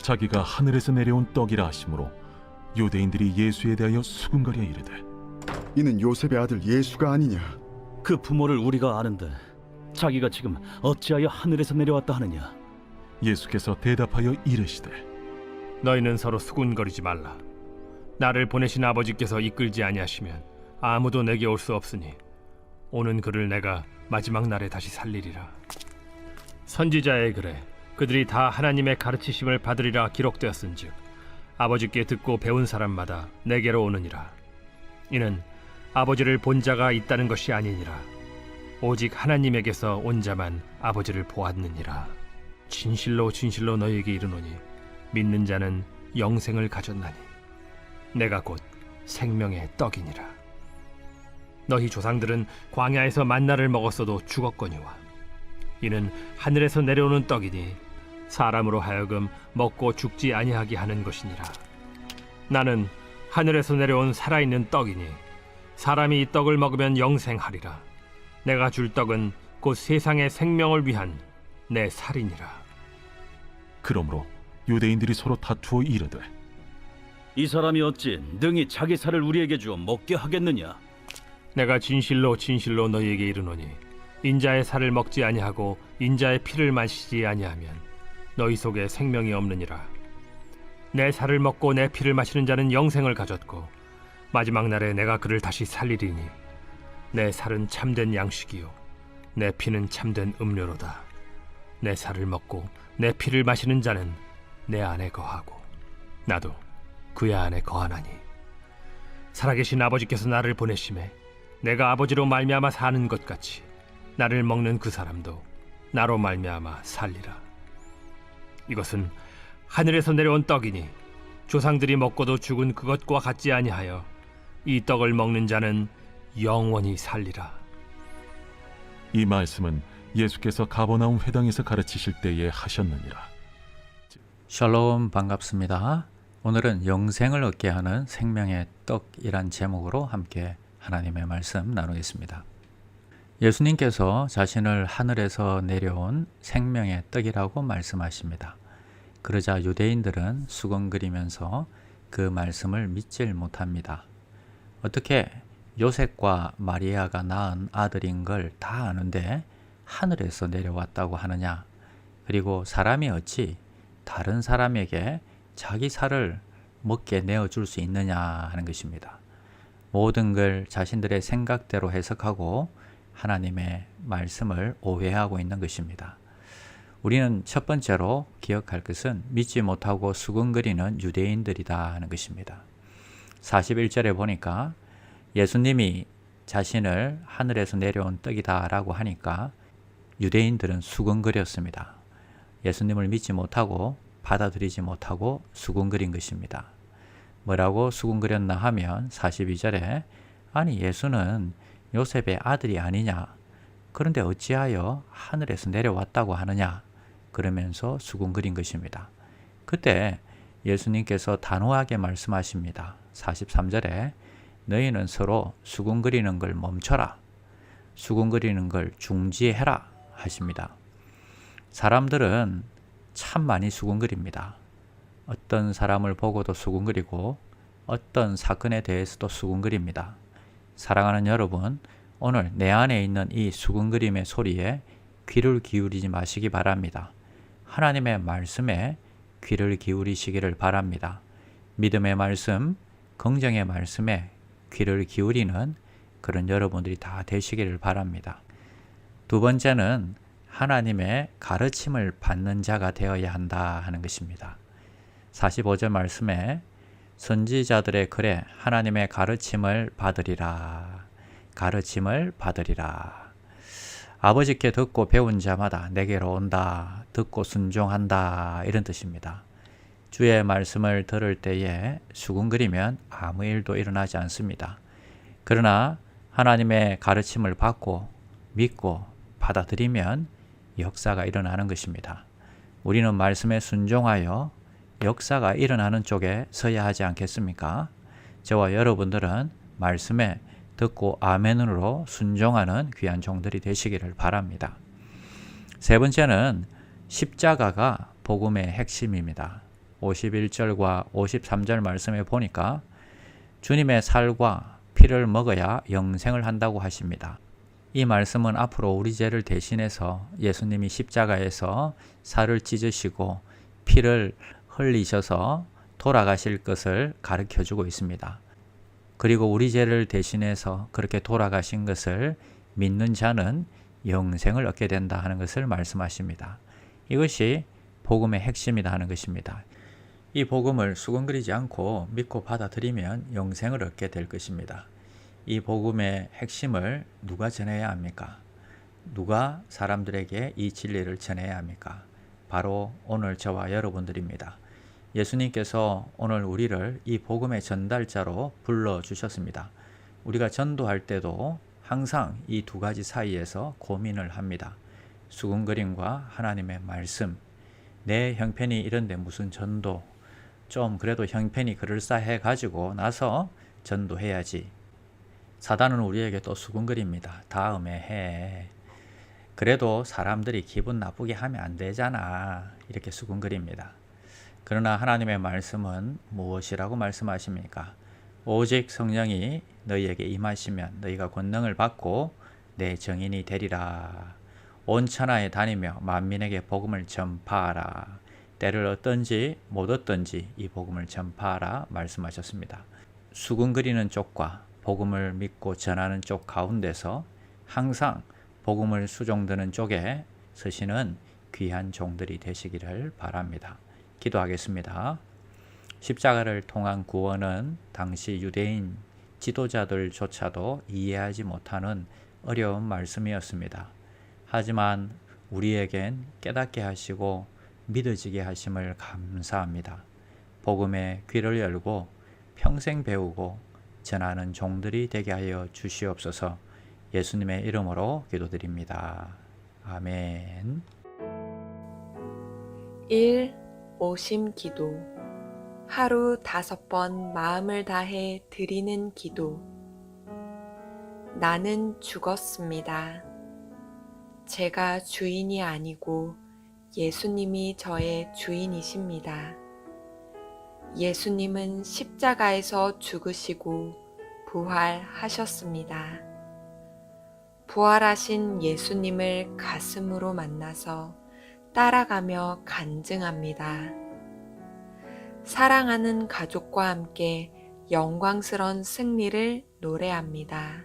자기가 하늘에서 내려온 떡이라 하심으로 유대인들이 예수에 대하여 수군거려 이르되 이는 요셉의 아들 예수가 아니냐? 그 부모를 우리가 아는데 자기가 지금 어찌하여 하늘에서 내려왔다 하느냐? 예수께서 대답하여 이르시되 너희는 서로 수군거리지 말라. 나를 보내신 아버지께서 이끌지 아니하시면 아무도 내게 올 수 없으니 오는 그를 내가 마지막 날에 다시 살리리라. 선지자의 글에 그들이 다 하나님의 가르치심을 받으리라 기록되었은즉 아버지께 듣고 배운 사람마다 내게로 오느니라. 이는 아버지를 본 자가 있다는 것이 아니니라. 오직 하나님에게서 온 자만 아버지를 보았느니라. 진실로 진실로 너희에게 이르노니 믿는 자는 영생을 가졌나니 내가 곧 생명의 떡이니라. 너희 조상들은 광야에서 만나를 먹었어도 죽었거니와 이는 하늘에서 내려오는 떡이니 사람으로 하여금 먹고 죽지 아니하게 하는 것이니라. 나는 하늘에서 내려온 살아있는 떡이니 사람이 이 떡을 먹으면 영생하리라. 내가 줄 떡은 곧 세상의 생명을 위한 내 살이니라. 그러므로 유대인들이 서로 다투어 이르되 이 사람이 어찌 능히 자기 살을 우리에게 주어 먹게 하겠느냐? 내가 진실로 진실로 너희에게 이르노니 인자의 살을 먹지 아니하고 인자의 피를 마시지 아니하면 너희 속에 생명이 없느니라. 내 살을 먹고 내 피를 마시는 자는 영생을 가졌고 마지막 날에 내가 그를 다시 살리리니 내 살은 참된 양식이요 내 피는 참된 음료로다. 내 살을 먹고 내 피를 마시는 자는 내 안에 거하고 나도 그의 안에 거하나니 살아계신 아버지께서 나를 보내심에 내가 아버지로 말미암아 사는 것 같이 나를 먹는 그 사람도 나로 말미암아 살리라. 이것은 하늘에서 내려온 떡이니 조상들이 먹고도 죽은 그것과 같지 아니하여 이 떡을 먹는 자는 영원히 살리라. 이 말씀은 예수께서 가버나움 회당에서 가르치실 때에 하셨느니라. 샬롬, 반갑습니다. 오늘은 영생을 얻게 하는 생명의 떡이란 제목으로 함께 하나님의 말씀 나누겠습니다. 예수님께서 자신을 하늘에서 내려온 생명의 떡이라고 말씀하십니다. 그러자 유대인들은 수근거리면서 그 말씀을 믿질 못합니다. 어떻게 요셉과 마리아가 낳은 아들인 걸 다 아는데 하늘에서 내려왔다고 하느냐? 그리고 사람이 어찌 다른 사람에게 자기 살을 먹게 내어줄 수 있느냐 하는 것입니다. 모든 걸 자신들의 생각대로 해석하고 하나님의 말씀을 오해하고 있는 것입니다. 우리는 첫 번째로 기억할 것은 믿지 못하고 수근거리는 유대인들이다 하는 것입니다. 41절에 보니까 예수님이 자신을 하늘에서 내려온 떡이다 라고 하니까 유대인들은 수근거렸습니다. 예수님을 믿지 못하고 받아들이지 못하고 수근거린 것입니다. 뭐라고 수근거렸나 하면 42절에 아니 예수는 요셉의 아들이 아니냐? 그런데 어찌하여 하늘에서 내려왔다고 하느냐? 그러면서 수근거린 것입니다. 그때 예수님께서 단호하게 말씀하십니다. 43절에 너희는 서로 수근거리는 걸 멈춰라. 수근거리는 걸 중지해라 하십니다. 사람들은 참 많이 수근거립니다. 어떤 사람을 보고도 수근거리고 어떤 사건에 대해서도 수근거립니다. 사랑하는 여러분, 오늘 내 안에 있는 이 수근거림의 소리에 귀를 기울이지 마시기 바랍니다. 하나님의 말씀에 귀를 기울이시기를 바랍니다. 믿음의 말씀, 긍정의 말씀에 귀를 기울이는 그런 여러분들이 다 되시기를 바랍니다. 두 번째는 하나님의 가르침을 받는 자가 되어야 한다 하는 것입니다. 45절 말씀에 선지자들의 글에 하나님의 가르침을 받으리라. 가르침을 받으리라. 아버지께 듣고 배운 자마다 내게로 온다. 듣고 순종한다. 이런 뜻입니다. 주의 말씀을 들을 때에 수근거리면 아무 일도 일어나지 않습니다. 그러나 하나님의 가르침을 받고 믿고 받아들이면 역사가 일어나는 것입니다. 우리는 말씀에 순종하여 역사가 일어나는 쪽에 서야 하지 않겠습니까? 저와 여러분들은 말씀에 듣고 아멘으로 순종하는 귀한 종들이 되시기를 바랍니다. 세 번째는 십자가가 복음의 핵심입니다. 51절과 53절 말씀에 보니까 주님의 살과 피를 먹어야 영생을 한다고 하십니다. 이 말씀은 앞으로 우리 죄를 대신해서 예수님이 십자가에서 살을 찢으시고 피를 흘리셔서 돌아가실 것을 가르쳐 주고 있습니다. 그리고 우리 죄를 대신해서 그렇게 돌아가신 것을 믿는 자는 영생을 얻게 된다 하는 것을 말씀하십니다. 이것이 복음의 핵심이다 하는 것입니다. 이 복음을 수근거리지 않고 믿고 받아들이면 영생을 얻게 될 것입니다. 이 복음의 핵심을 누가 전해야 합니까? 누가 사람들에게 이 진리를 전해야 합니까? 바로 오늘 저와 여러분들입니다. 예수님께서 오늘 우리를 이 복음의 전달자로 불러주셨습니다. 우리가 전도할 때도 항상 이 두 가지 사이에서 고민을 합니다. 수근거림과 하나님의 말씀. 내 형편이 이런데 무슨 전도? 좀 그래도 형편이 그럴싸해 가지고 나서 전도해야지. 사단은 우리에게 또 수근거립니다. 다음에 해. 그래도 사람들이 기분 나쁘게 하면 안 되잖아. 이렇게 수근거립니다. 그러나 하나님의 말씀은 무엇이라고 말씀하십니까? 오직 성령이 너희에게 임하시면 너희가 권능을 받고 내 증인이 되리라. 온 천하에 다니며 만민에게 복음을 전파하라. 때를 얻든지 못 얻든지 이 복음을 전파하라 말씀하셨습니다. 수근거리는 쪽과 복음을 믿고 전하는 쪽 가운데서 항상 복음을 수종드는 쪽에 서시는 귀한 종들이 되시기를 바랍니다. 기도하겠습니다. 십자가를 통한 구원은 당시 유대인 지도자들조차도 이해하지 못하는 어려운 말씀이었습니다. 하지만 우리에겐 깨닫게 하시고 믿어지게 하심을 감사합니다. 복음의 귀를 열고 평생 배우고 전하는 종들이 되게 하여 주시옵소서. 예수님의 이름으로 기도드립니다. 아멘. 1. 오심 기도. 하루 5번 마음을 다해 드리는 기도. 나는 죽었습니다. 제가 주인이 아니고 예수님이 저의 주인이십니다. 예수님은 십자가에서 죽으시고 부활하셨습니다. 부활하신 예수님을 가슴으로 만나서 따라가며 간증합니다. 사랑하는 가족과 함께 영광스러운 승리를 노래합니다.